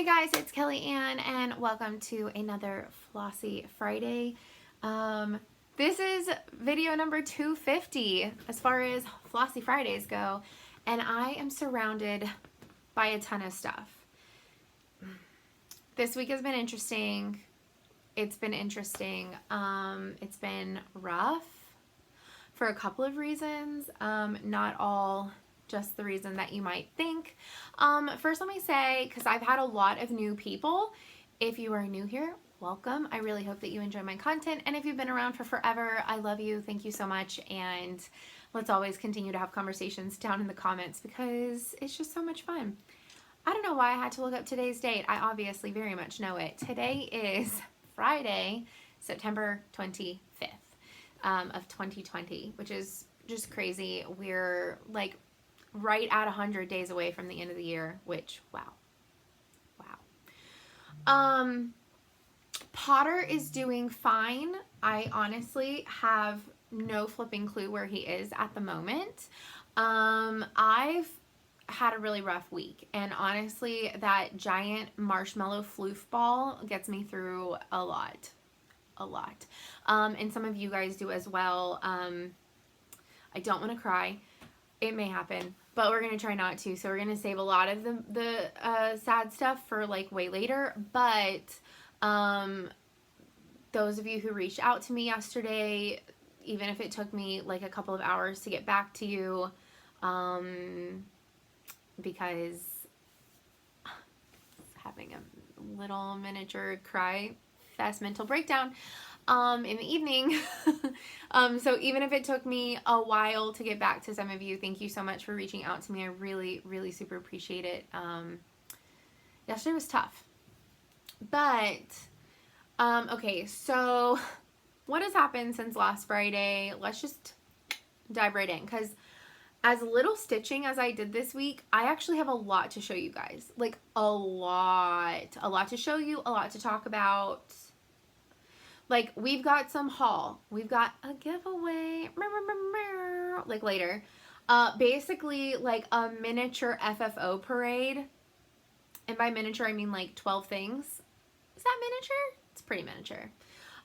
Hey guys, it's Kelly Ann and welcome to another Flossy Friday. This is video number 250 as far as Flossy Fridays go, and I am surrounded by a ton of stuff. This week has been interesting. It's been interesting. It's been rough for a couple of reasons, not all just the reason that you might think. First, let me say, because I've had a lot of new people, if you are new here, welcome. I really hope that you enjoy my content, and if you've been around for forever, I love you. Thank you so much, and let's always continue to have conversations down in the comments because it's just so much fun. I don't know why I had to look up today's date. I obviously very much know it. Today is Friday, September 25th of 2020, which is just crazy. We're like right at 100 days away from the end of the year, which, wow. Potter is doing fine. I honestly have no flipping clue where he is at the moment. I've had a really rough week, and honestly, that giant marshmallow floof ball gets me through a lot. And some of you guys do as well. I don't want to cry. It may happen, but we're going to try not to. So we're going to save a lot of the sad stuff for like way later. But those of you who reached out to me yesterday, even if it took me like a couple of hours to get back to you, because having a little miniature cry fest mental breakdown in the evening. So even if it took me a while to get back to some of you, thank you so much for reaching out to me. I really super appreciate it. Yesterday was tough, but okay, so what has happened since last Friday? Let's just dive right in, because as little stitching as I did this week, I actually have a lot to show you guys. Like a lot to show you, a lot to talk about. Like, we've got some haul. We've got a giveaway, like later. Basically, like a miniature FFO parade. And by miniature, I mean like 12 things. Is that miniature? It's pretty miniature.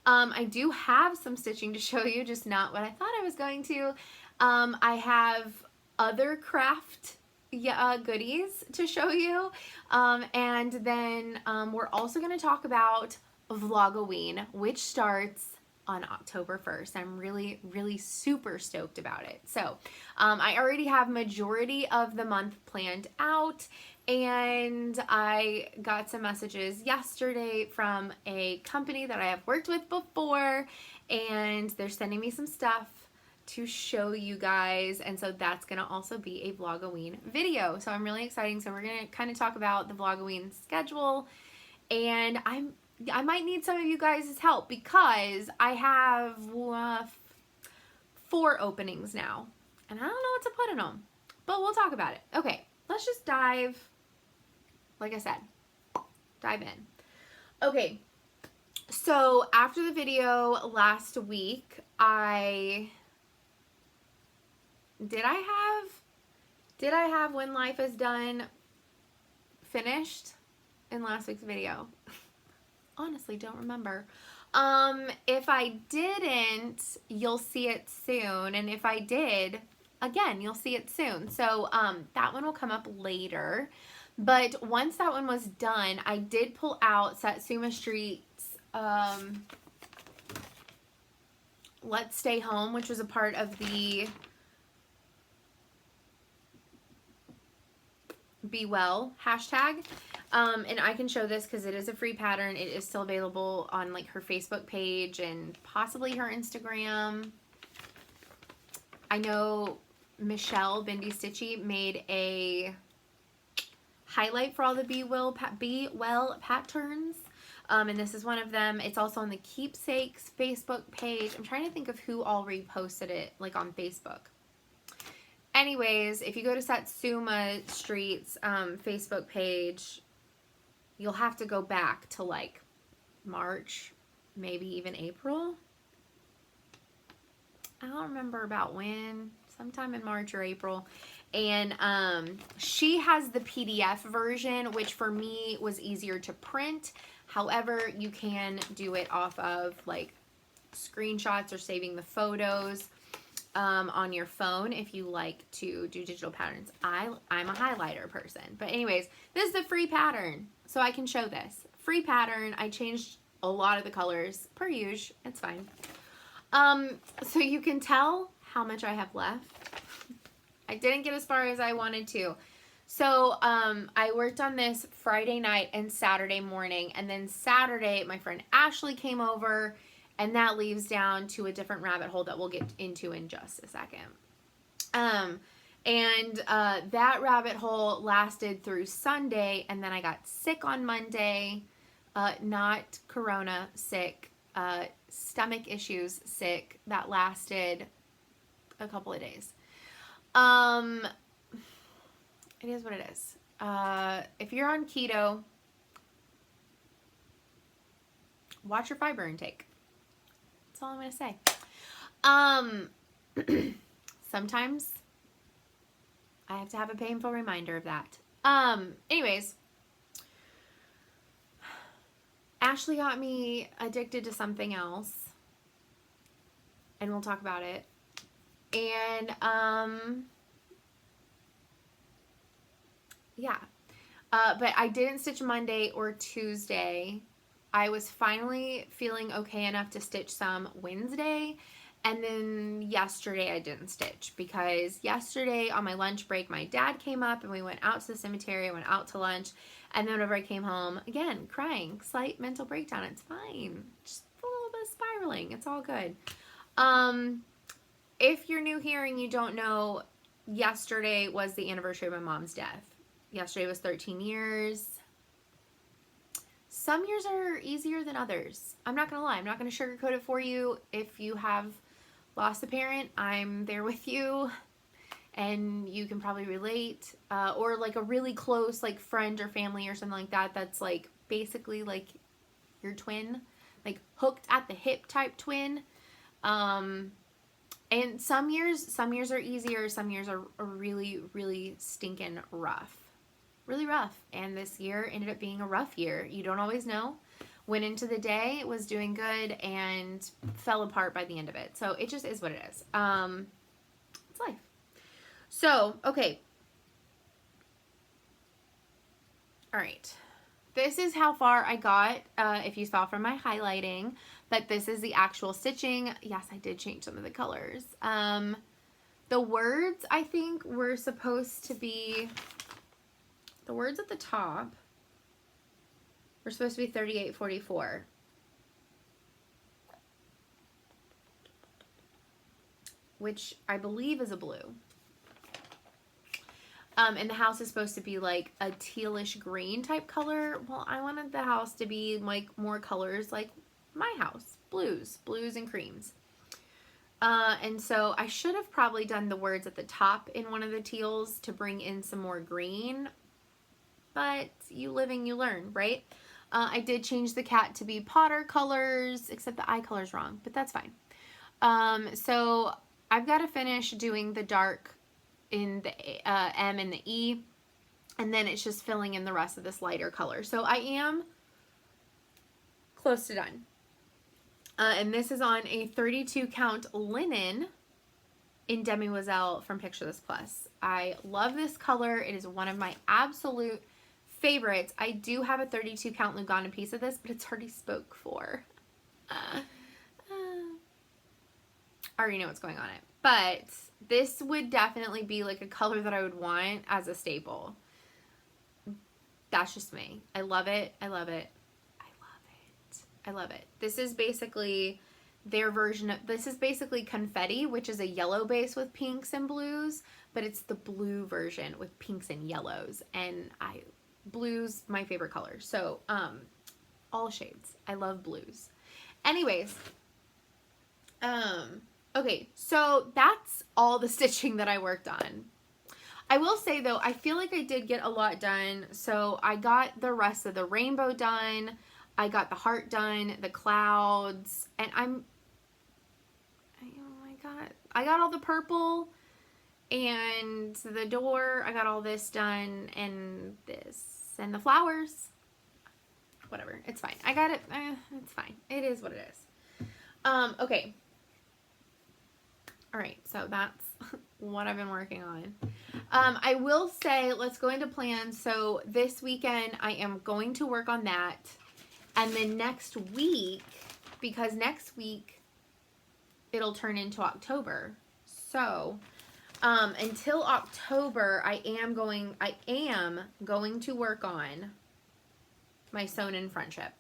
I do have some stitching to show you, just not what I thought I was going to. I have other craft goodies to show you. And then we're also going to talk about Vlogoween, which starts on October 1st. I'm really super stoked about it. So I already have majority of the month planned out, and I got some messages yesterday from a company that I have worked with before, and they're sending me some stuff to show you guys, and so that's gonna also be a Vlogoween video. So I'm really excited. So we're gonna kind of talk about the Vlogoween schedule, and I might need some of you guys' help because I have 4 openings now, and I don't know what to put in them, but we'll talk about it. Okay, let's just dive, like I said, dive in. Okay, so after the video last week, did I have When Life Is Done finished in last week's video? Honestly, don't remember. If I didn't, you'll see it soon, and if I did, again, you'll see it soon. So that one will come up later, but once that one was done, I did pull out Satsuma Street's Let's Stay Home, which was a part of the Be Well hashtag. And I can show this because it is a free pattern. It is still available on like her Facebook page and possibly her Instagram. I know Michelle Bindi Stitchy made a highlight for all the Be Well patterns. And this is one of them. It's also on the Keepsakes Facebook page. I'm trying to think of who all reposted it like on Facebook. Anyways, if you go to Satsuma Street's Facebook page, you'll have to go back to like March, maybe even April. I don't remember about when, sometime in March or April. And she has the PDF version, which for me was easier to print. However, you can do it off of like screenshots or saving the photos on your phone if you like to do digital patterns. I'm a highlighter person. But anyways, this is the free pattern, so I can show this. Free pattern. I changed a lot of the colors per usual. It's fine. So you can tell how much I have left. I didn't get as far as I wanted to. So I worked on this Friday night and Saturday morning, and then Saturday my friend Ashley came over, and that leads down to a different rabbit hole that we'll get into in just a second. That rabbit hole lasted through Sunday, and then I got sick on Monday. Not corona sick, stomach issues sick. That lasted a couple of days. It is what it is. If you're on keto, watch your fiber intake. That's all I'm going to say. Sometimes I have to have a painful reminder of that. Anyways, Ashley got me addicted to something else, and we'll talk about it. And, yeah. But I didn't stitch Monday or Tuesday. I was finally feeling okay enough to stitch some Wednesday, and then yesterday I didn't stitch because yesterday on my lunch break my dad came up and we went out to the cemetery, I went out to lunch, and then whenever I came home, again, crying, slight mental breakdown. It's fine. Just a little bit of spiraling. It's all good. If you're new here and you don't know, yesterday was the anniversary of my mom's death. Yesterday was 13 years. Some years are easier than others. I'm not going to lie. I'm not going to sugarcoat it for you. If you have lost a parent, I'm there with you. And you can probably relate. Or like a really close like friend or family or something like that. That's like basically like your twin. Like hooked at the hip type twin. And some years are easier. Some years are really, really stinking rough. Really rough. And this year ended up being a rough year. You don't always know. Went into the day, was doing good, and fell apart by the end of it. So it just is what it is. It's life. So, okay. All right. This is how far I got, if you saw from my highlighting. But this is the actual stitching. Yes, I did change some of the colors. The words, I think, were supposed to be... The words at the top were supposed to be 3844. Which I believe is a blue. And the house is supposed to be like a tealish green type color. Well, I wanted the house to be like more colors like my house. Blues and creams. And so I should have probably done the words at the top in one of the teals to bring in some more green. But you live and you learn, right? I did change the cat to be Potter colors, except the eye color's wrong, but that's fine. So I've got to finish doing the dark in the M and the E, and then it's just filling in the rest of this lighter color. So I am close to done. And this is on a 32 count linen in Demoiselle from Picture This Plus. I love this color. It is one of my absolute favorites. I do have a 32 count Lugana piece of this, but it's already spoke for. I already know what's going on it. But this would definitely be like a color that I would want as a staple. That's just me. I love it. I love it. I love it. I love it. This is basically their version of, this is basically Confetti, which is a yellow base with pinks and blues, but it's the blue version with pinks and yellows. And blue's my favorite color. So, all shades. I love blues. Anyways, okay, so that's all the stitching that I worked on. I will say though, I feel like I did get a lot done. So I got the rest of the rainbow done. I got the heart done, the clouds, and oh my God, I got all the purple And the door, I got all this done, and this, and the flowers. Whatever, it's fine. I got it. It's fine. It is what it is. Okay. All right, so that's what I've been working on. I will say, let's go into plans. So this weekend, I am going to work on that. And then next week, because next week, it'll turn into October. So, until October, I am going to work on my Sewn in Friendship.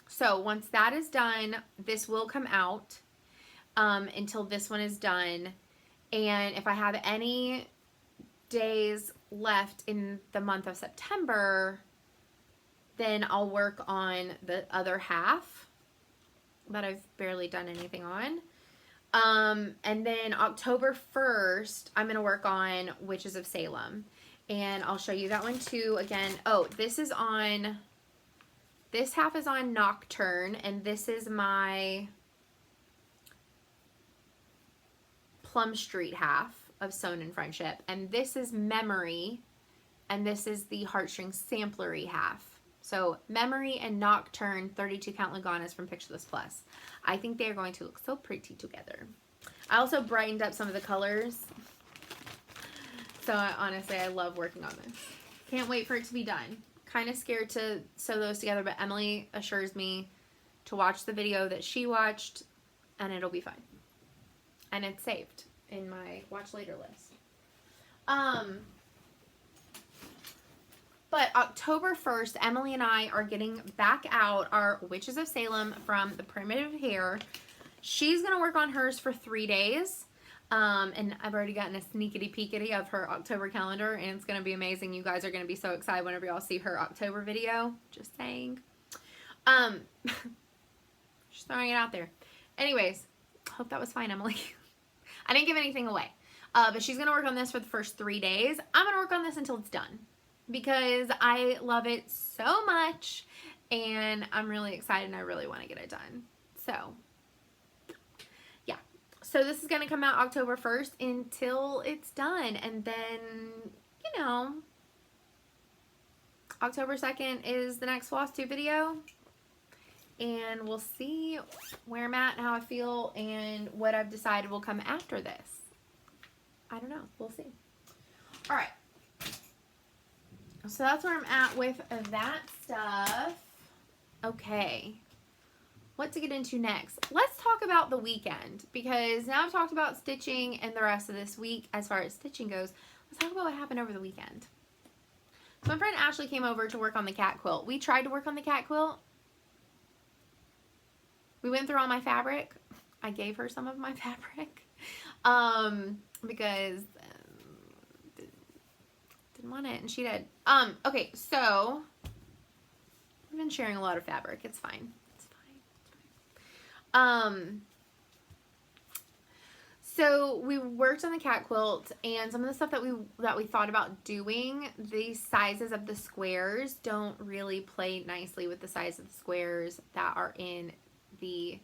So once that is done, this will come out until this one is done. And if I have any days left in the month of September, then I'll work on the other half that I've barely done anything on. And then October 1st, I'm going to work on Witches of Salem. And I'll show you that one too. Again, oh, this half is on Nocturne, and this is my Plum Street half of Sewn in Friendship. And this is Memory, and this is the Heartstring Samplery half. So Memory and Nocturne 32 count Laganas from Pictureless Plus. I think they are going to look so pretty together. I also brightened up some of the colors. So honestly, I love working on this. Can't wait for it to be done. Kind of scared to sew those together, but Emily assures me to watch the video that she watched and it'll be fine. And it's saved in my watch later list. But October 1st, Emily and I are getting back out our Witches of Salem from the Primitive Hair. She's going to work on hers for 3 days. And I've already gotten a sneakity peekity of her October calendar, and it's going to be amazing. You guys are going to be so excited whenever y'all see her October video. Just saying. Just throwing it out there. Anyways, hope that was fine, Emily. I didn't give anything away. But she's going to work on this for the first 3 days. I'm going to work on this until it's done because I love it so much, and I'm really excited, and I really want to get it done. So So this is going to come out October 1st until it's done. And then, you know, October 2nd is the next FlossTube video. And we'll see where I'm at and how I feel and what I've decided will come after this. I don't know. We'll see. All right. So that's where I'm at with that stuff. Okay. What to get into next? Let's talk about the weekend, because now I've talked about stitching and the rest of this week as far as stitching goes. Let's talk about what happened over the weekend. So my friend Ashley came over to work on the cat quilt. We tried to work on the cat quilt. We went through all my fabric. I gave her some of my fabric because didn't want it, and she did. Okay, so I've been sharing a lot of fabric. It's fine. So we worked on the cat quilt, and some of the stuff that we thought about doing, the sizes of the squares don't really play nicely with the size of the squares that are in the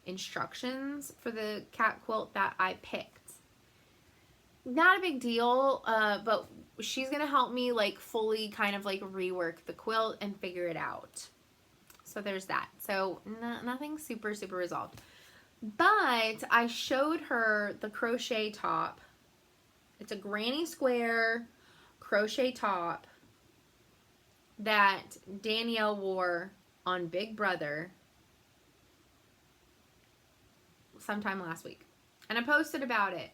instructions for the cat quilt that I picked. Not a big deal, but she's gonna help me like fully kind of like rework the quilt and figure it out. So there's that. So nothing super resolved. But I showed her the crochet top. It's a granny square crochet top that Danielle wore on Big Brother sometime last week. And I posted about it.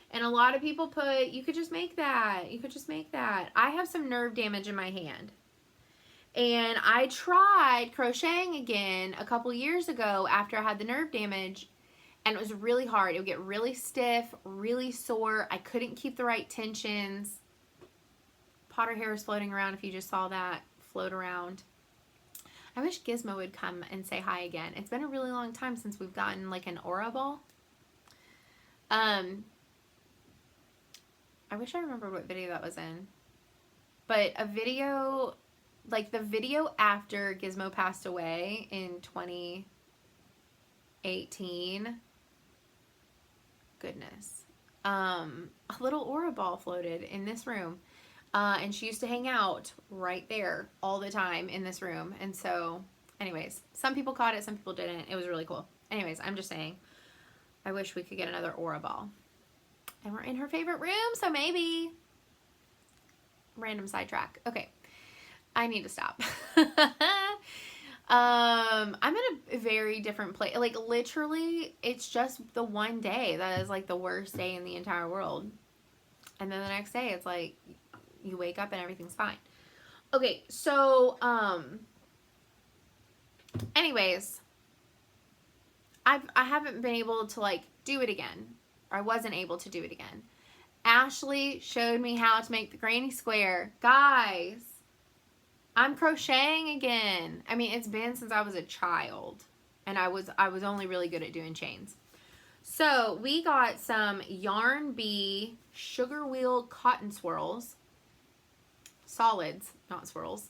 And a lot of people put, you could just make that. You could just make that. I have some nerve damage in my hand. And I tried crocheting again a couple years ago after I had the nerve damage, and it was really hard. It would get really stiff, really sore. I couldn't keep the right tensions. Potter hair is floating around if you just saw that float around. I wish Gizmo would come and say hi again. It's been a really long time since we've gotten like an aura ball. I wish I remembered what video that was in. But a video... like the video after Gizmo passed away in 2018, goodness, a little aura ball floated in this room. And she used to hang out right there all the time in this room. And so, anyways, some people caught it, some people didn't. It was really cool. Anyways, I'm just saying, I wish we could get another aura ball. And we're in her favorite room, so maybe. Random sidetrack. Okay, I need to stop. I'm in a very different place. Like, literally, it's just the one day that is, like, the worst day in the entire world. And then the next day, it's like, you wake up and everything's fine. Okay, so, anyways, I haven't been able to, like, do it again. Or I wasn't able to do it again. Ashley showed me how to make the granny square. Guys, I'm crocheting again. I mean, it's been since I was a child. And I was only really good at doing chains. So, we got some Yarn Bee Sugar Wheel Cotton Swirls. Solids, not swirls.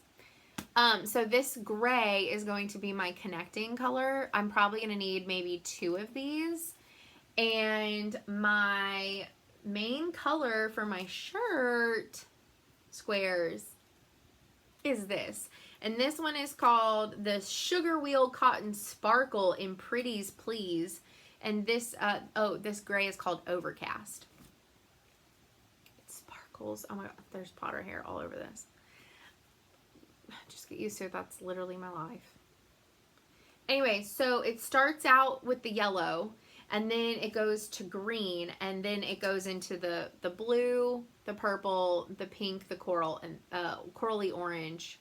So this gray is going to be my connecting color. I'm probably going to need maybe 2 of these. And my main color for my shirt squares is this. And this one is called the Sugar Wheel Cotton Sparkle in Pretties Please. And this, this gray is called Overcast. It sparkles. Oh my God, there's Potter hair all over this. Just get used to it. That's literally my life. Anyway, so it starts out with the yellow, and then it goes to green, and then it goes into the blue, the purple, the pink, the coral, and corally orange,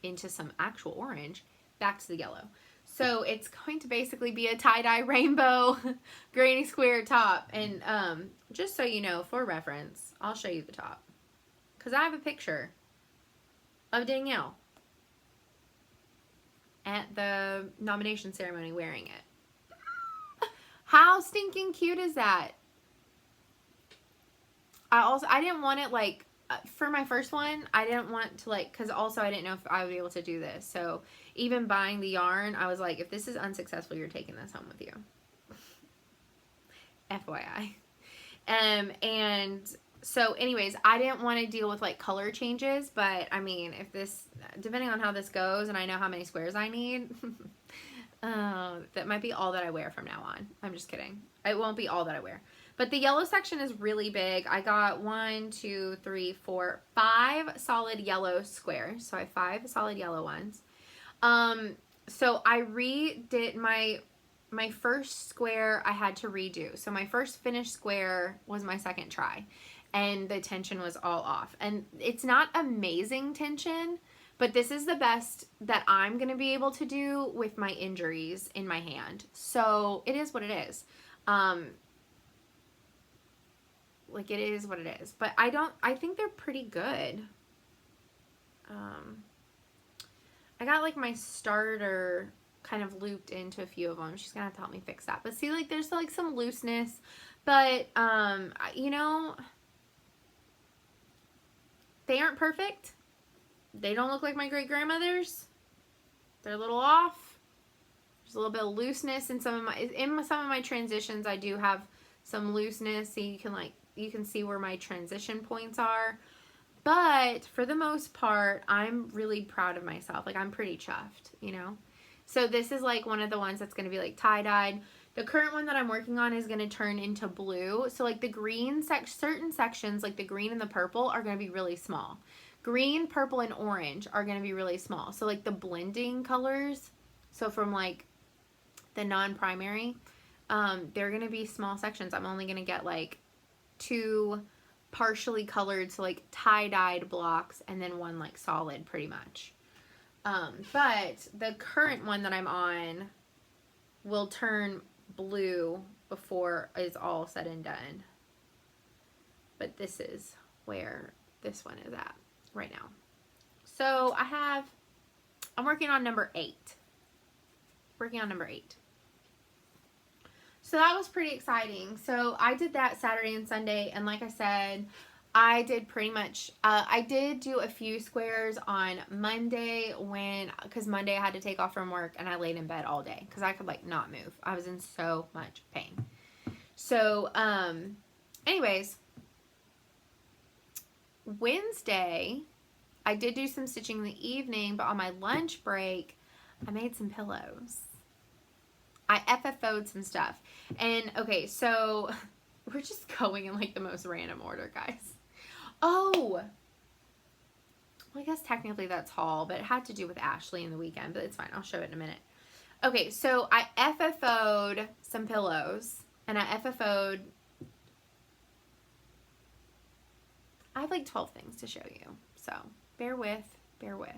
into some actual orange, back to the yellow. So it's going to basically be a tie-dye rainbow granny square top. And just so you know, for reference, I'll show you the top. Because I have a picture of Danielle at the nomination ceremony wearing it. How stinking cute is that? I didn't want it, like, for my first one, I didn't want to, like, because also I didn't know if I would be able to do this. So even buying the yarn, I was like, if this is unsuccessful, you're taking this home with you. FYI. And so anyways, I didn't want to deal with, like, color changes, but I mean, if this, depending on how this goes and I know how many squares I need, that might be all that I wear from now on. I'm just kidding. It won't be all that I wear. But the yellow section is really big. I got 1, 2, 3, 4, 5 solid yellow squares. So I have 5 solid yellow ones. So I redid my first square I had to redo. So my first finished square was my second try. And the tension was all off. And it's not amazing tension, but this is the best that I'm going to be able to do with my injuries in my hand. So it is what it is. Like, it is what it is. But I think they're pretty good. I got, like, my starter kind of looped into a few of them. She's gonna have to help me fix that. But see, like, there's, like, some looseness. But, you know, they aren't perfect. They don't look like my great-grandmother's. They're a little off. There's a little bit of looseness in some of my transitions. I do have some looseness, so you can see where my transition points are. But for the most part, I'm really proud of myself. Like, I'm pretty chuffed, you know? So this is, like, one of the ones that's going to be, like, tie-dyed. The current one that I'm working on is going to turn into blue. So, like, the green, certain sections, like the green and the purple, are going to be really small. Green, purple, and orange are going to be really small. So, like, the blending colors, so from, like, the non-primary, they're going to be small sections. I'm only going to get, like, 2 partially colored, so, like, tie-dyed blocks, and then 1, like, solid, pretty much. But the current one that I'm on will turn blue before it's all said and done. But this is where this one is at right now. So I'm working on number 8. Working on number 8. So that was pretty exciting. So I did that Saturday and Sunday, and like I said, I did pretty much, I did do a few squares on Monday because Monday I had to take off from work and I laid in bed all day because I could, like, not move. I was in so much pain. So, anyways, Wednesday, I did do some stitching in the evening, but on my lunch break, I made some pillows. I FFO'd some stuff. And okay, so we're just going in like the most random order, guys. Oh, well, I guess technically that's haul, but it had to do with Ashley in the weekend, but it's fine. I'll show it in a minute. Okay, so I FFO'd some pillows, and I FFO'd, I have like 12 things to show you, so bear with, bear with.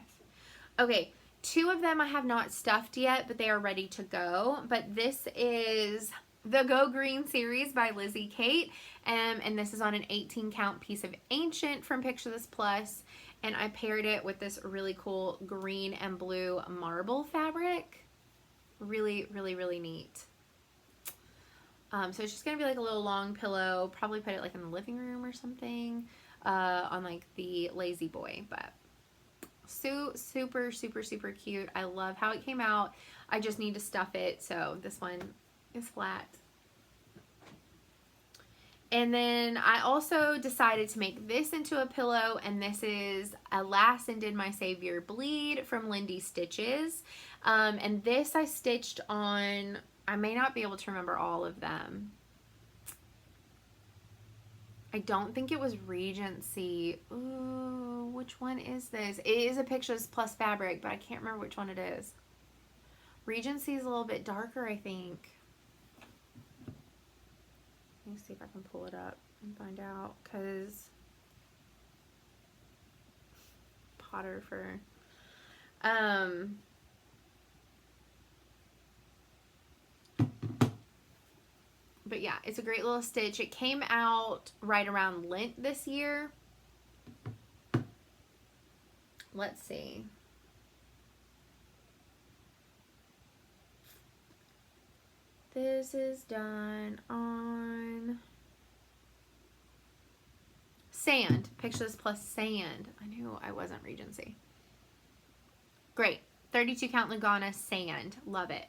Okay, 2 of them I have not stuffed yet, but they are ready to go, but this is the Go Green series by Lizzie Kate, and this is on an 18 count piece of Ancient from Picture This Plus, and I paired it with this really cool green and blue marble fabric. Really, really, really neat. So it's just gonna be like a little long pillow, probably put it like in the living room or something, on like the lazy boy, but super, super, super cute. I love how it came out. I just need to stuff it, so this one is flat. And then I also decided to make this into a pillow, and this is Alas and Did My Savior Bleed from Lindy Stitches. And this I stitched on, I may not be able to remember all of them. I don't think it was Regency. Ooh, which one is this? It is a Picture This Plus fabric, but I can't remember which one it is. Regency is a little bit darker, I think. Let me see if I can pull it up and find out, because Potter for but yeah, it's a great little stitch. It came out right around Lent this year. Let's see. This is done on Sand. Picture This Plus Sand. I knew I wasn't Regency. Great. 32 count Lugana Sand. Love it.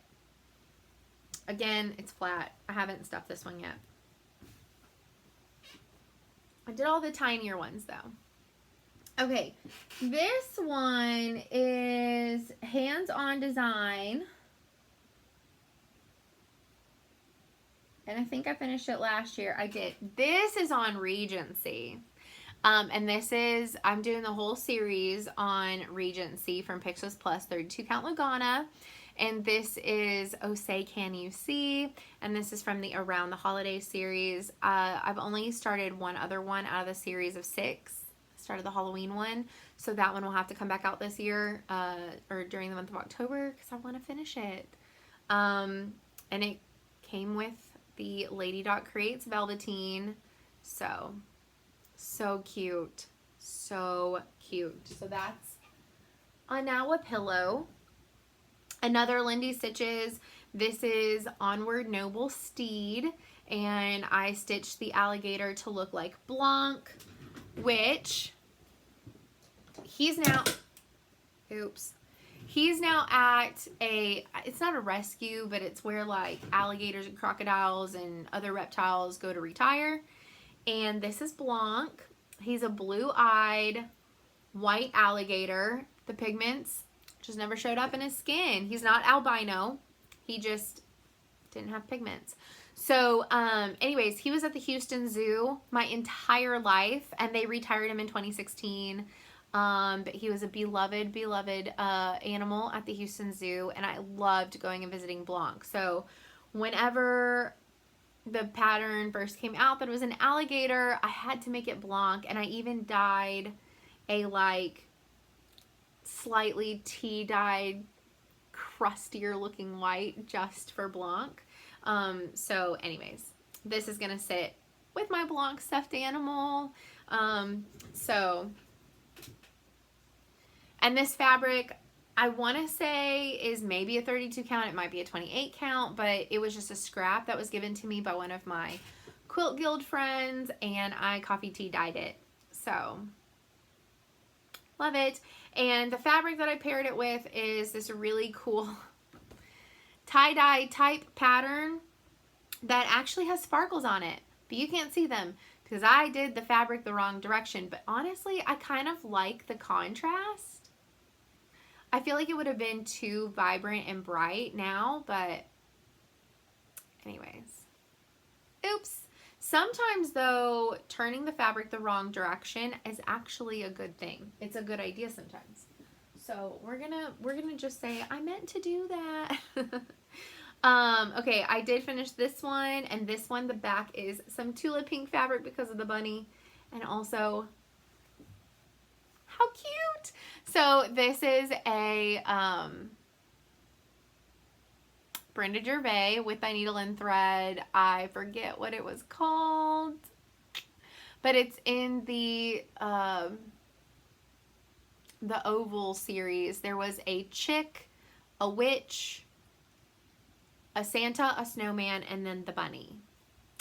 Again, it's flat. I haven't stuffed this one yet. I did all the tinier ones though. Okay. This one is Hands On Design. And I think I finished it last year. I did. This is on Regency. And this is, I'm doing the whole series on Regency from Picture This Plus, 32 count Lugana. And this is Oh Say Can You See? And this is from the Around the Holiday series. I've only started one other one out of the series of 6. Started the Halloween one. So that one will have to come back out this year, or during the month of October, because I want to finish it. And it came with the Lady Dot Creates Velveteen. So cute. So cute. So that's now a pillow. Another Lindy Stitches. This is Onward Noble Steed. And I stitched the alligator to look like Blanc, which he's now, oops. He's now at a, it's not a rescue, but it's where like alligators and crocodiles and other reptiles go to retire. And this is Blanc. He's a blue-eyed white alligator. The pigments just never showed up in his skin. He's not albino. He just didn't have pigments. So anyways, he was at the Houston Zoo my entire life, and they retired him in 2016. But he was a beloved animal at the Houston Zoo, and I loved going and visiting Blanc. So whenever the pattern first came out that it was an alligator, I had to make it Blanc, and I even dyed a like slightly tea-dyed crustier looking white just for Blanc. So anyways, this is gonna sit with my Blanc stuffed animal. And this fabric, I want to say, is maybe a 32 count. It might be a 28 count, but it was just a scrap that was given to me by one of my Quilt Guild friends, and I coffee tea dyed it. So, love it. And the fabric that I paired it with is this really cool tie-dye type pattern that actually has sparkles on it, but you can't see them. because I did the fabric the wrong direction. But honestly, I kind of like the contrast. I feel like it would have been too vibrant and bright now, but anyways. Oops. Sometimes though, turning the fabric the wrong direction is actually a good thing. It's a good idea sometimes. So we're gonna just say I meant to do that. Okay, I did finish this one, and this one, the back is some Tula pink fabric because of the bunny, and also how cute. So this is a Brenda Gervais with my needle and thread. I forget what it was called, but it's in the oval series. There was a chick, a witch, a Santa, a snowman, and then the bunny.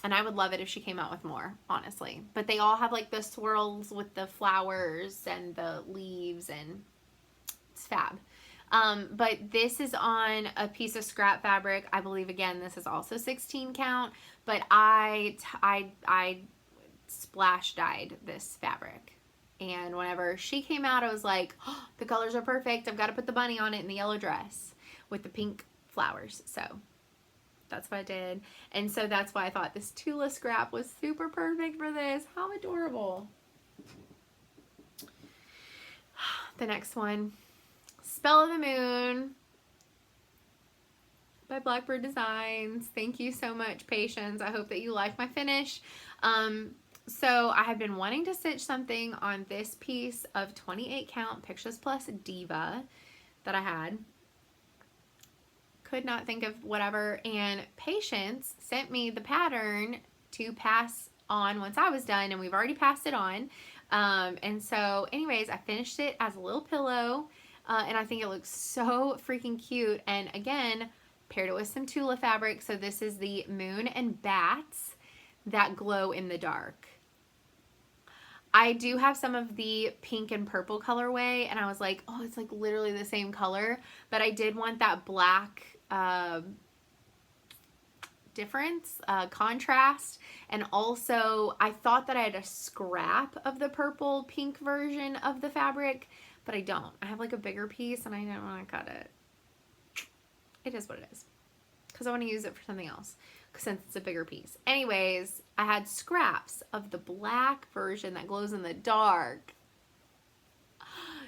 And I would love it if she came out with more, honestly. But they all have like the swirls with the flowers and the leaves, and it's fab. But this is on a piece of scrap fabric. I believe, again, this is also 16 count, but I splash dyed this fabric. And whenever she came out, I was like, oh, the colors are perfect. I've got to put the bunny on it in the yellow dress with the pink flowers. So that's what I did. And so that's why I thought this Tula scrap was super perfect for this. How adorable. The next one, Spell of the Moon by Blackbird Designs. Thank you so much, Patience. I hope that you like my finish. So I have been wanting to stitch something on this piece of 28 count Pictures Plus Diva that I had. Could not think of whatever, and Patience sent me the pattern to pass on once I was done, and we've already passed it on. And so anyways, I finished it as a little pillow, and I think it looks so freaking cute. And again, paired it with some Tula fabric. So this is the Moon and Bats that glow in the dark. I do have some of the pink and purple colorway, and I was like, oh, it's like literally the same color, but I did want that black difference, contrast. And also I thought that I had a scrap of the purple pink version of the fabric, but I don't. I have like a bigger piece, and I don't want to cut it. It is what it is, because I want to use it for something else since it's a bigger piece. Anyways, I had scraps of the black version that glows in the dark.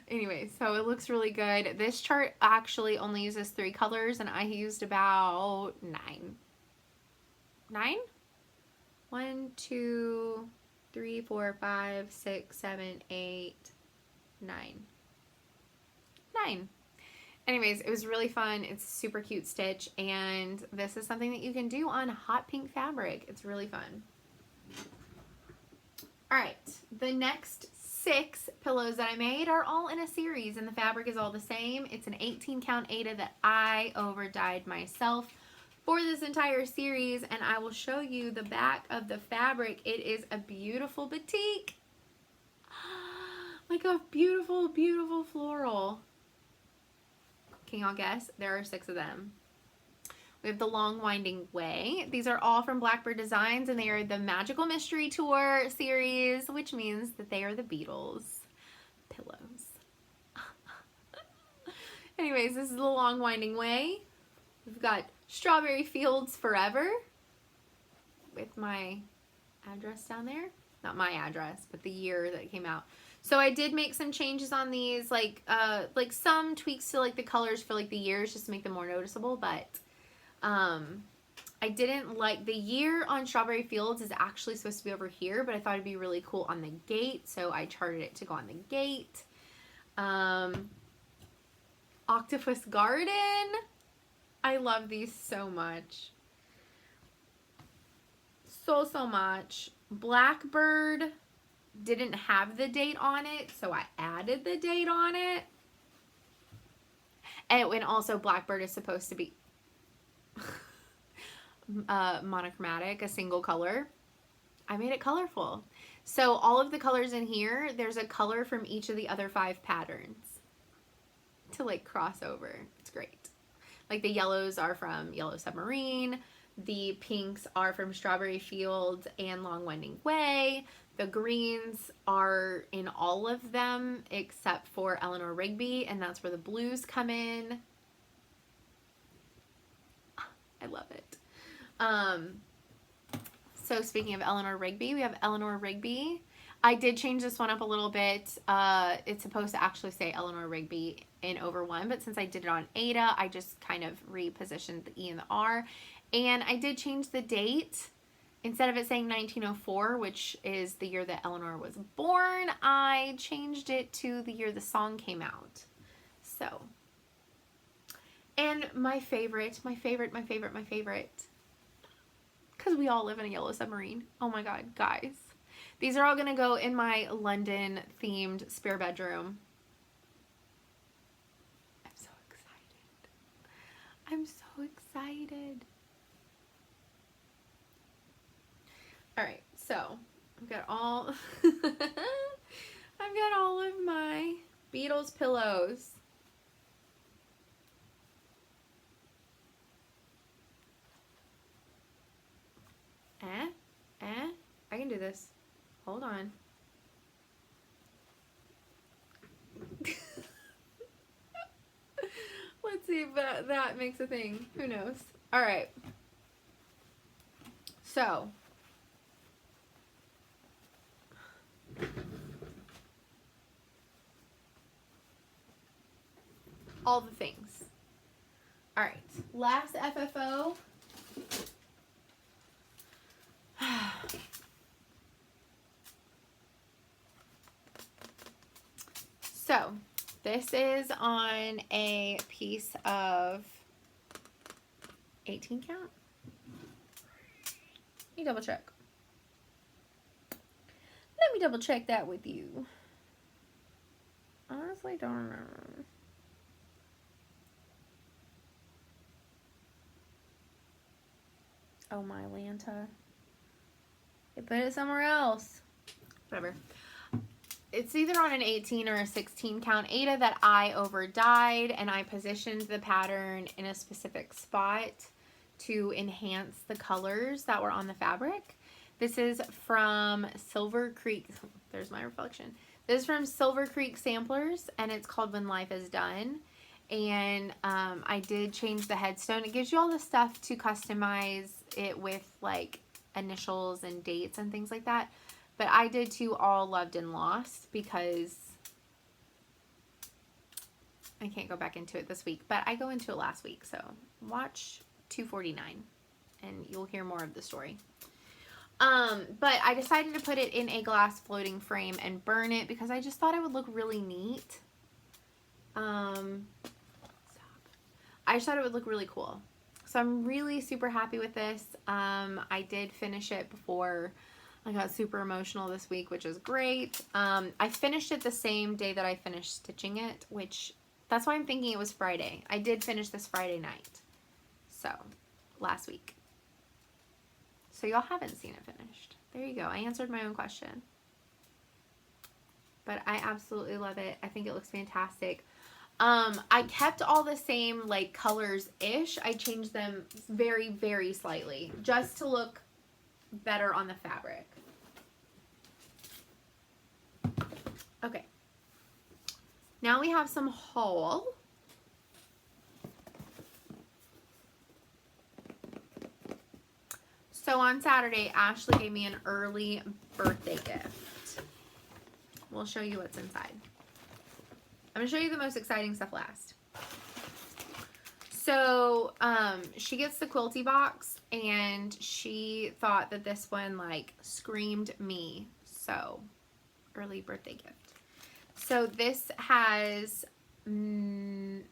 Anyway, so it looks really good. This chart actually only uses 3 colors, and I used about 9. 9? 1, 2, 3, 4, 5, 6, 7, 8, 9. 9. Anyways, it was really fun. It's a super cute stitch, and this is something that you can do on hot pink fabric. It's really fun. All right, the next 6 pillows that I made are all in a series, and the fabric is all the same. It's an 18 count Aida that I over dyed myself for this entire series, and I will show you the back of the fabric. It is a beautiful batik, like a beautiful, beautiful floral. Can y'all guess? There are 6 of them. We have the Long Winding Way. These are all from Blackbird Designs, and they are the Magical Mystery Tour series, which means that they are the Beatles Pillows. Anyways, this is the Long Winding Way. We've got Strawberry Fields Forever with my address down there. Not my address, but the year that it came out. So I did make some changes on these, like some tweaks to like the colors for like the years, just to make them more noticeable, but I didn't like the year on Strawberry Fields is actually supposed to be over here, but I thought it'd be really cool on the gate, so I charted it to go on the gate. Octopus Garden. I love these so much. So much. Blackbird didn't have the date on it, so I added the date on it. And also Blackbird is supposed to be monochromatic, a single color. I made it colorful. So all of the colors in here, there's a color from each of the other 5 patterns to like cross over. It's great. Like the yellows are from Yellow Submarine. The pinks are from Strawberry Fields and Long Winding Way. The greens are in all of them except for Eleanor Rigby, and that's where the blues come in. I love it. So speaking of Eleanor Rigby, we have Eleanor Rigby. I did change this one up a little bit. It's supposed to actually say Eleanor Rigby in over one, but since I did it on Ada, I just kind of repositioned the E and the R. And I did change the date. Instead of it saying 1904, which is the year that Eleanor was born, I changed it to the year the song came out. So, and my favorite, because we all live in a yellow submarine. Oh my God, guys. These are all going to go in my London themed spare bedroom. I'm so excited. I'm so excited. All right, so I've got all I've got all of my Beatles pillows. I can do this. Hold on. Let's see if that makes a thing. Who knows? All right. So all the things. All right, last FFO. So this is on a piece of 18 count. Let me double check. Let me double check that with you. Honestly, don't remember. Oh my Lanta. They put it somewhere else. Whatever. It's either on an 18 or a 16 count Ada that I over dyed, and I positioned the pattern in a specific spot to enhance the colors that were on the fabric. This is from Silver Creek. There's my reflection. This is from Silver Creek Samplers, and it's called When Life is Done. And I did change the headstone. It gives you all the stuff to customize it with like initials and dates and things like that. But I did too All Loved and Lost because I can't go back into it this week, but I go into it last week. So watch 249 and you'll hear more of the story. But I decided to put it in a glass floating frame and burn it because I just thought it would look really neat. I just thought it would look really cool. So I'm really super happy with this. I did finish it before I got super emotional this week, which is great. I finished it the same day that I finished stitching it, which that's why I'm thinking it was Friday. I did finish this Friday night. So, last week. So y'all haven't seen it finished. There you go. I answered my own question. But I absolutely love it. I think it looks fantastic. I kept all the same like colors-ish. I changed them very, very slightly just to look better on the fabric. Okay. Now we have some haul. So on Saturday, Ashley gave me an early birthday gift. We'll show you what's inside. I'm going to show you the most exciting stuff last. So, she gets the Quilty Box, and she thought that this one, like, screamed me. So, early birthday gift. So, this has matchingers?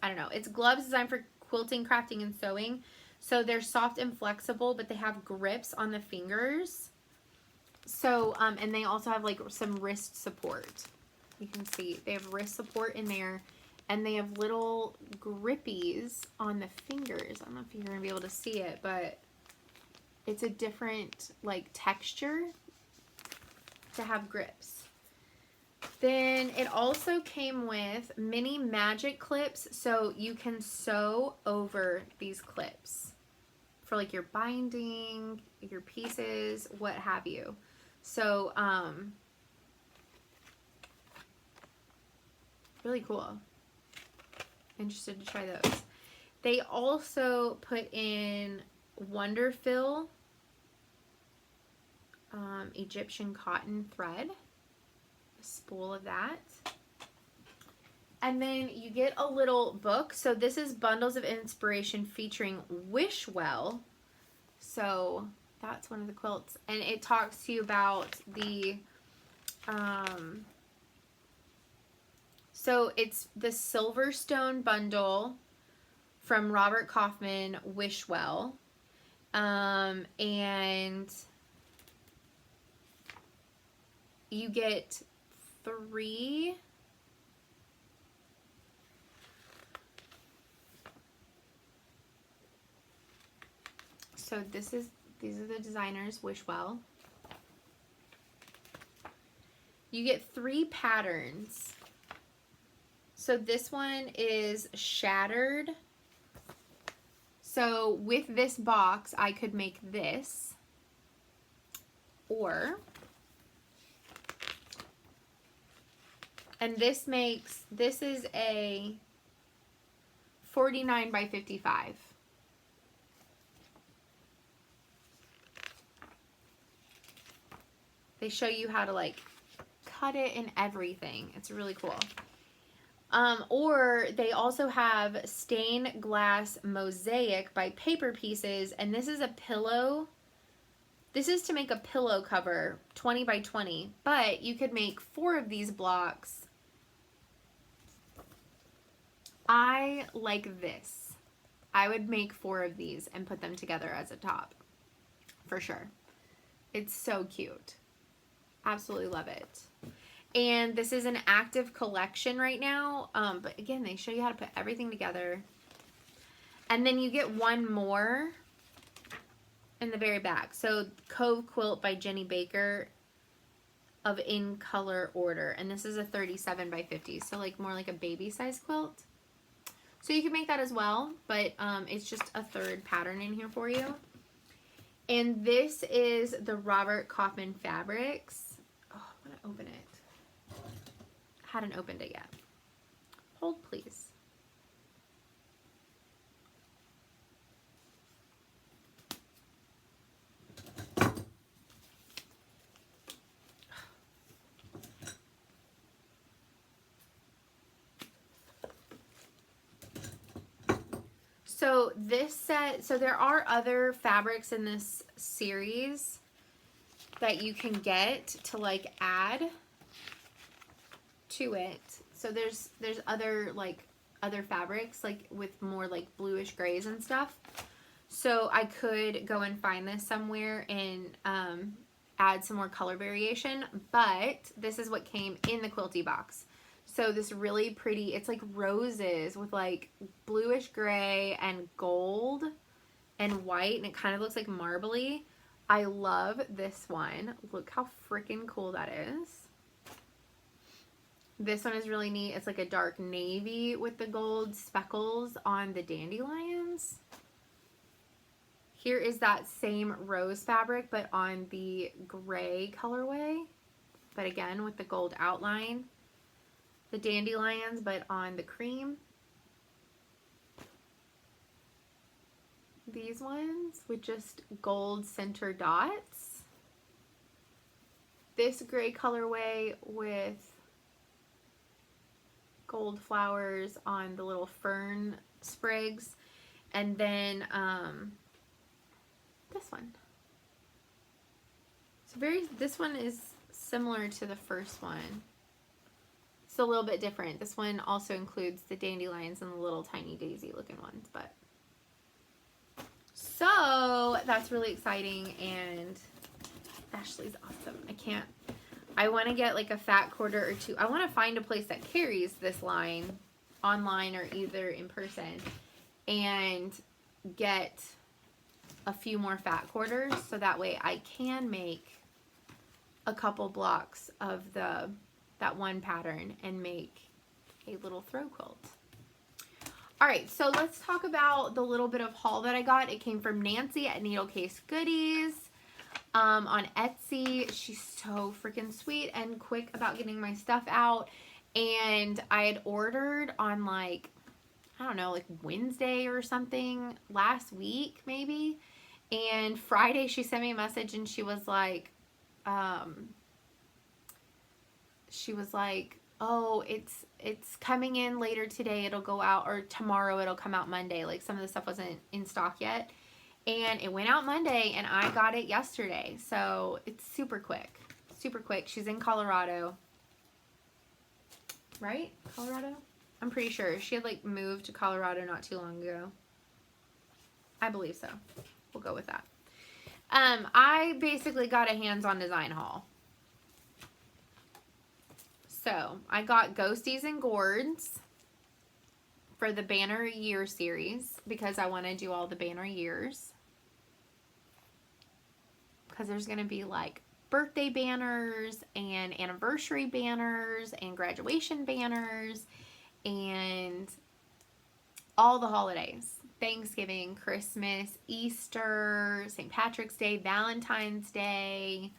I don't know. It's gloves designed for quilting, crafting, and sewing. So, they're soft and flexible, but they have grips on the fingers. So, and they also have, like, some wrist support. You can see they have wrist support in there, and they have little grippies on the fingers. I don't know if you're going to be able to see it, but it's a different, like, texture to have grips. Then it also came with mini magic clips, so you can sew over these clips for like your binding, your pieces, what have you. So, really cool. Interested to try those. They also put in Wonderfill Egyptian cotton thread, a spool of that. And then you get a little book. So this is Bundles of Inspiration featuring Wishwell. So that's one of the quilts. And it talks to you about the, so it's the Silverstone bundle from Robert Kaufman Wishwell. And you get 3 so these are the designers, Wishwell. You get 3 patterns. So this one is Shattered. So with this box, I could make this, or, and this is a 49 by 55. They show you how to like cut it and everything. It's really cool. Or they also have Stained Glass Mosaic by Paper Pieces, and this is a pillow. This is to make a pillow cover, 20 by 20, but you could make 4 of these blocks. I like this. I would make 4 of these and put them together as a top, for sure. It's so cute. Absolutely love it. And this is an active collection right now. But again, they show you how to put everything together. And then you get one more in the very back. So Cove Quilt by Jenny Baker of In Color Order. And this is a 37 by 50. So like more like a baby size quilt. So you can make that as well. But it's just a 3rd pattern in here for you. And this is the Robert Kaufman Fabrics. Oh, I'm going to open it. Hadn't opened it yet. Hold, please. So this set, so there are other fabrics in this series that you can get to like add to it. So there's other fabrics like with more like bluish grays and stuff. So I could go and find this somewhere and add some more color variation, but this is what came in the Quilty box. So this really pretty, it's like roses with like bluish gray and gold and white, and it kind of looks like marbly. I love this one. Look how freaking cool that is. This one is really neat. It's like a dark navy with the gold speckles on the dandelions. Here is that same rose fabric, but on the gray colorway. But again, with the gold outline. The dandelions, but on the cream. These ones with just gold center dots. This gray colorway with gold flowers on the little fern sprigs, and then this one. So this one is similar to the first one. It's a little bit different. This one also includes the dandelions and the little tiny daisy looking ones, but so that's really exciting, and Ashley's awesome. I want to get like a fat quarter or 2. I want to find a place that carries this line online or either in person and get a few more fat quarters so that way I can make a couple blocks of the that one pattern and make a little throw quilt. All right, so let's talk about the little bit of haul that I got. It came from Nancy at Needle Case Goodies on Etsy. She's so freaking sweet and quick about getting my stuff out. And I had ordered on like, I don't know, like Wednesday or something last week maybe. And Friday she sent me a message and she was like, oh, it's coming in later today, it'll go out, or tomorrow it'll come out Monday. Like some of the stuff wasn't in stock yet. And it went out Monday and I got it yesterday. So it's super quick. Super quick. She's in Colorado. Right? Colorado? I'm pretty sure. She had like moved to Colorado not too long ago. I believe so. We'll go with that. I basically got a hands-on design haul. So I got Ghosties and Gourds for the Banner Year series because I want to do all the Banner Years. Because there's going to be like birthday banners and anniversary banners and graduation banners and all the holidays. Thanksgiving, Christmas, Easter, St. Patrick's Day, Valentine's Day,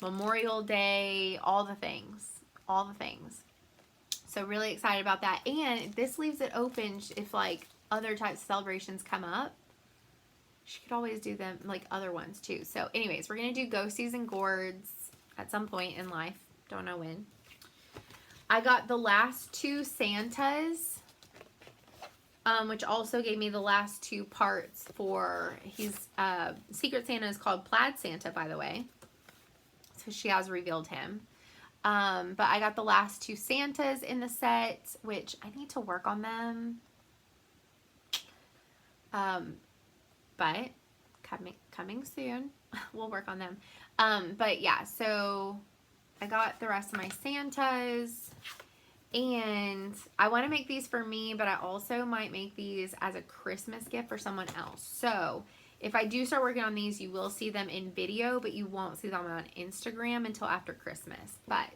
Memorial Day, all the things. All the things. So really excited about that. And this leaves it open if like other types of celebrations come up. She could always do them like other ones too. So anyways, we're going to do Ghosties and Gourds at some point in life. Don't know when. I got the last two Santas, which also gave me the last two parts for his Secret Santa is called Plaid Santa, by the way. So she has revealed him. But I got the last two Santas in the set, which I need to work on them. But coming soon. We'll work on them. But yeah, so I got the rest of my Santas. And I want to make these for me, but I also might make these as a Christmas gift for someone else. So if I do start working on these, you will see them in video, but you won't see them on Instagram until after Christmas. But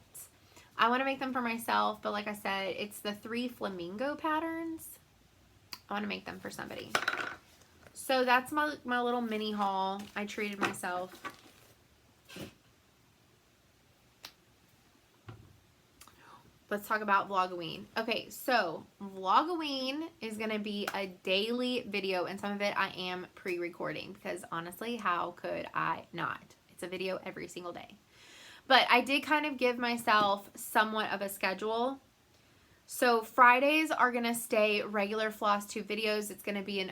I want to make them for myself, but like I said, it's the 3 flamingo patterns. I want to make them for somebody. So that's my little mini haul. I treated myself. Let's talk about Vlogoween. Okay, so Vlogoween is going to be a daily video, and some of it I am pre-recording because honestly, how could I not? It's a video every single day. But I did kind of give myself somewhat of a schedule. So Fridays are going to stay regular FlossTube videos. It's going to be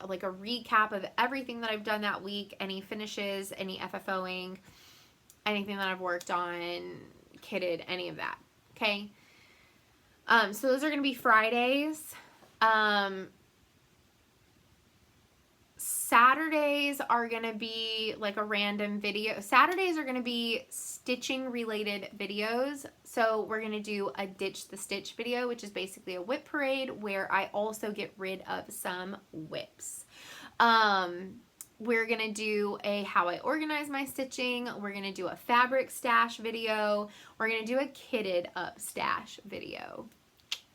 like a recap of everything that I've done that week, any finishes, any FFOing, anything that I've worked on, kitted, any of that. Okay, so those are going to be Fridays. Saturdays are going to be like a random video. Saturdays are going to be stitching related videos. So we're going to do a Ditch the Stitch video, which is basically a whip parade where I also get rid of some whips. We're going to do a how I organize my stitching. We're going to do a fabric stash video. We're going to do a kitted up stash video.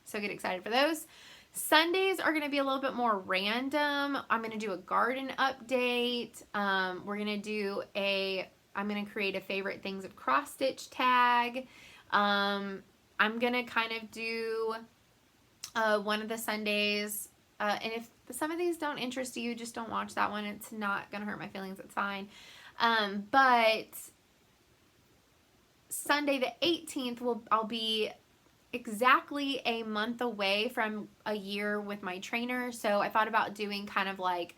So get excited for those. Sundays are going to be a little bit more random. I'm going to do a garden update. We're going to do I'm going to create a favorite things of cross stitch tag. I'm going to kind of do one of the Sundays. And if some of these don't interest you, just don't watch that one. It's not going to hurt my feelings. It's fine. But Sunday the 18th, I'll be exactly a month away from a year with my trainer. So I thought about doing kind of like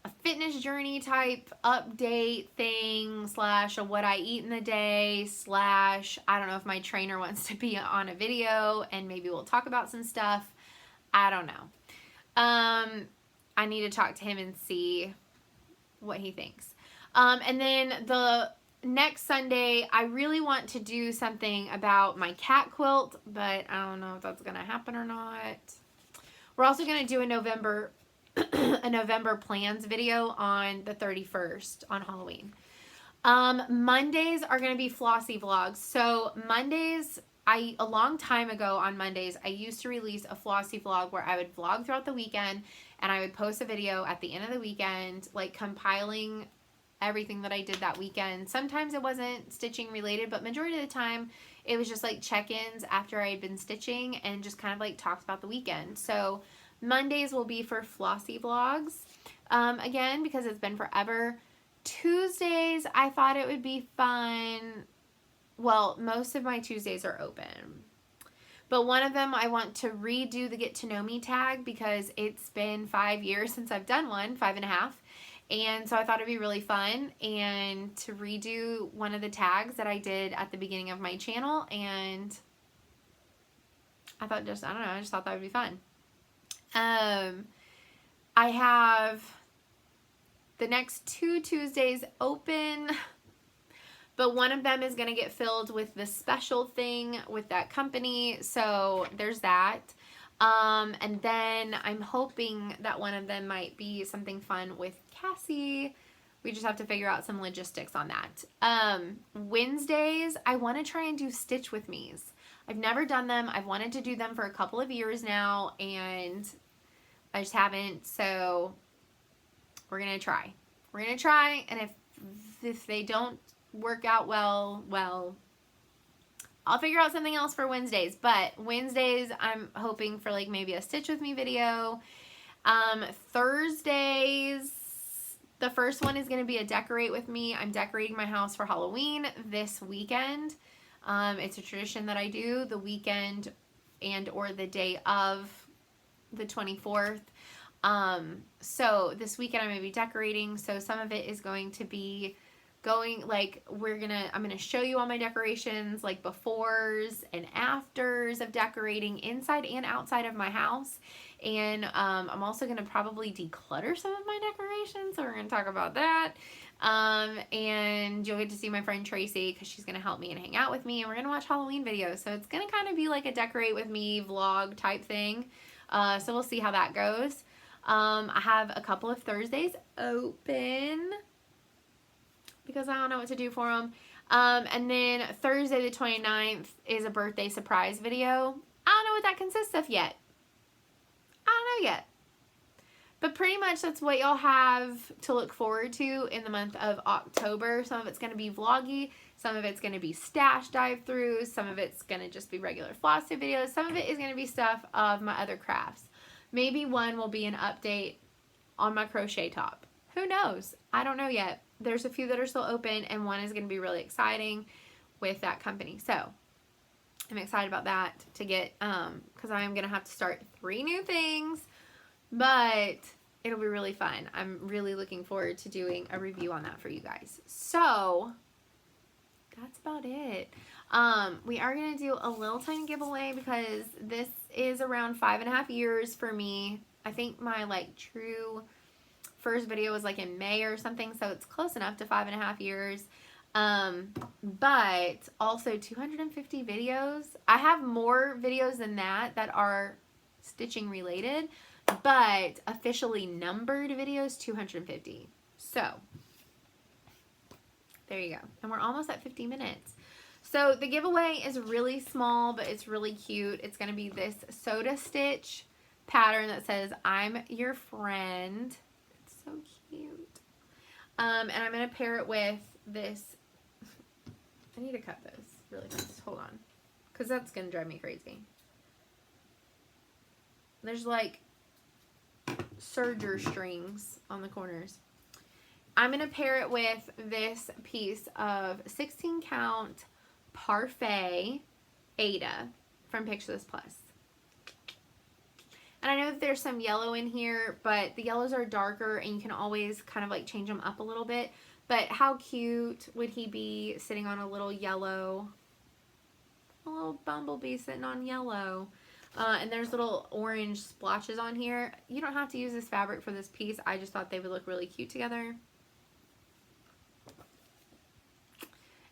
a fitness journey type update thing / a what I eat in the day / I don't know if my trainer wants to be on a video and maybe we'll talk about some stuff. I don't know. I need to talk to him and see what he thinks. And then the next Sunday, I really want to do something about my cat quilt, but I don't know if that's going to happen or not. We're also going to do a November plans video on the 31st on Halloween. Mondays are going to be flossy vlogs. So Mondays, a long time ago on Mondays, I used to release a flossy vlog where I would vlog throughout the weekend and I would post a video at the end of the weekend, like compiling everything that I did that weekend. Sometimes it wasn't stitching related, but majority of the time it was just like check-ins after I had been stitching and just kind of like talked about the weekend. So Mondays will be for flossy vlogs, again, because it's been forever. Tuesdays, I thought it would be fun. Well, most of my Tuesdays are open. But one of them, I want to redo the Get to Know Me tag because it's been 5 years since I've done one, 5.5. And so I thought it'd be really fun and to redo one of the tags that I did at the beginning of my channel. And I thought I just thought that would be fun. I have the next 2 Tuesdays open, but one of them is going to get filled with the special thing with that company. So there's that. And then I'm hoping that one of them might be something fun with Cassie. We just have to figure out some logistics on that. Wednesdays, I want to try and do Stitch With Me's. I've never done them. I've wanted to do them for a couple of years now, and I just haven't. So we're going to try. We're going to try, and if they don't work out well, I'll figure out something else for Wednesdays. But Wednesdays, I'm hoping for like maybe a Stitch With Me video. Thursdays, the first one is going to be a Decorate With Me. I'm decorating my house for Halloween this weekend. It's a tradition that I do the weekend and or the day of the 24th. So this weekend I'm going to be decorating. So some of it is going to be going like I'm gonna show you all my decorations, like befores and afters of decorating inside and outside of my house. And I'm also gonna probably declutter some of my decorations, so we're gonna talk about that. And you'll get to see my friend Tracy because she's gonna help me and hang out with me, and we're gonna watch Halloween videos. So it's gonna kind of be like a Decorate With Me vlog type thing. So we'll see how that goes. I have a couple of Thursdays open because I don't know what to do for them. And then Thursday the 29th is a birthday surprise video. I don't know what that consists of yet. I don't know yet. But pretty much that's what y'all have to look forward to in the month of October. Some of it's going to be vloggy. Some of it's going to be stash dive-throughs. Some of it's going to just be regular FlossTube videos. Some of it is going to be stuff of my other crafts. Maybe one will be an update on my crochet top. Who knows? I don't know yet. There's a few that are still open, and one is going to be really exciting with that company. So I'm excited about that to get, because I am going to have to start 3 new things, but it'll be really fun. I'm really looking forward to doing a review on that for you guys. So that's about it. We are going to do a little tiny giveaway because this is around 5.5 years for me. I think my like true first video was like in May or something, so it's close enough to 5.5 years. But also 250 videos. I have more videos than that are stitching related, but officially numbered videos 250. So there you go. And we're almost at 50 minutes. So the giveaway is really small, but it's really cute. It's going to be this soda stitch pattern that says I'm your friend. So cute. And I'm going to pair it with this. I need to cut this really fast. Hold on. Because that's going to drive me crazy. There's like serger strings on the corners. I'm going to pair it with this piece of 16 count Parfait Ada from Picture This Plus. And I know that there's some yellow in here, but the yellows are darker and you can always kind of like change them up a little bit. But how cute would he be sitting on a little yellow, a little bumblebee sitting on yellow. And there's little orange splotches on here. You don't have to use this fabric for this piece. I just thought they would look really cute together.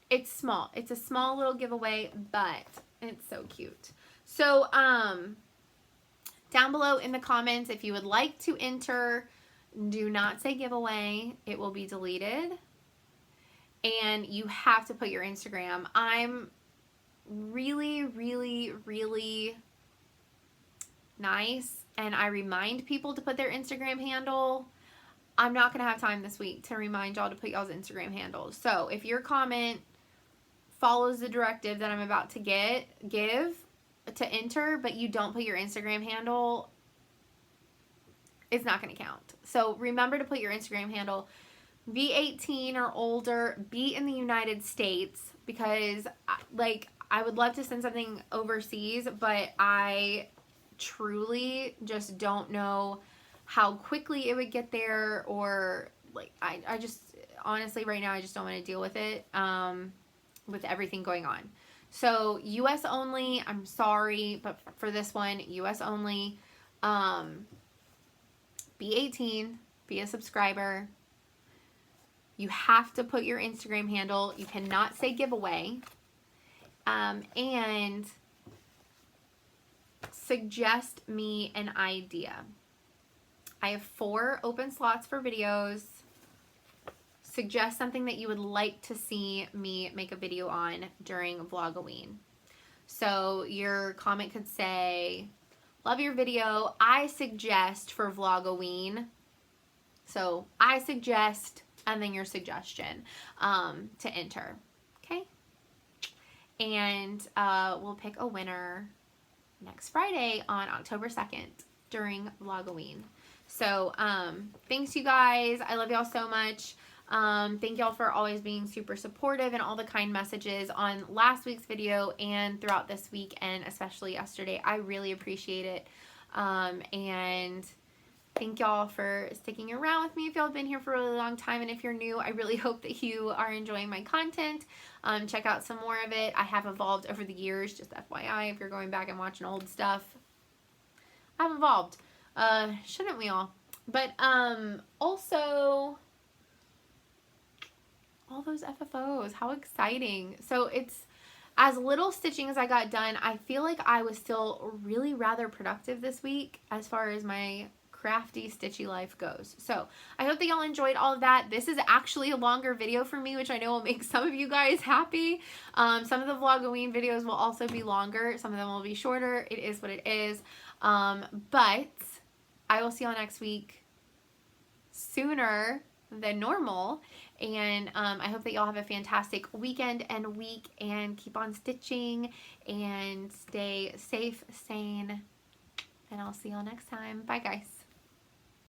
It's small. It's a small little giveaway, but it's so cute. So, down below in the comments, if you would like to enter, do not say giveaway. It will be deleted. And you have to put your Instagram. I'm really, really, really nice and I remind people to put their Instagram handle, I'm not going to have time this week to remind y'all to put y'all's Instagram handles. So if your comment follows the directive that I'm about to give to enter, but you don't put your Instagram handle, it's not going to count. So remember to put your Instagram handle. Be 18 or older, be in the United States, because like I would love to send something overseas, but I truly just don't know how quickly it would get there, or like I just honestly right now I just don't want to deal with it with everything going on. So US only, I'm sorry, but for this one, US only. Be 18, be a subscriber. You have to put your Instagram handle. You cannot say giveaway. And suggest me an idea. I have 4 open slots for videos. Suggest something that you would like to see me make a video on during Vlogoween. So your comment could say, love your video. I suggest for Vlogoween. So I suggest, and then your suggestion to enter. Okay? And we'll pick a winner next Friday on October 2nd during Vlogoween. So thanks you guys. I love y'all so much. Thank y'all for always being super supportive and all the kind messages on last week's video and throughout this week, and especially yesterday. I really appreciate it. And thank y'all for sticking around with me if y'all have been here for a really long time. And if you're new, I really hope that you are enjoying my content. Check out some more of it. I have evolved over the years, just FYI, if you're going back and watching old stuff. I've evolved. Shouldn't we all? But also all those FFOs, how exciting. So it's as little stitching as I got done, I feel like I was still really rather productive this week as far as my crafty stitchy life goes. So I hope that y'all enjoyed all of that. This is actually a longer video for me, which I know will make some of you guys happy. Some of the Vlogoween videos will also be longer. Some of them will be shorter. It is what it is. But I will see y'all next week sooner than normal. And I hope that y'all have a fantastic weekend and week, and keep on stitching and stay safe, sane, and I'll see y'all next time. Bye guys.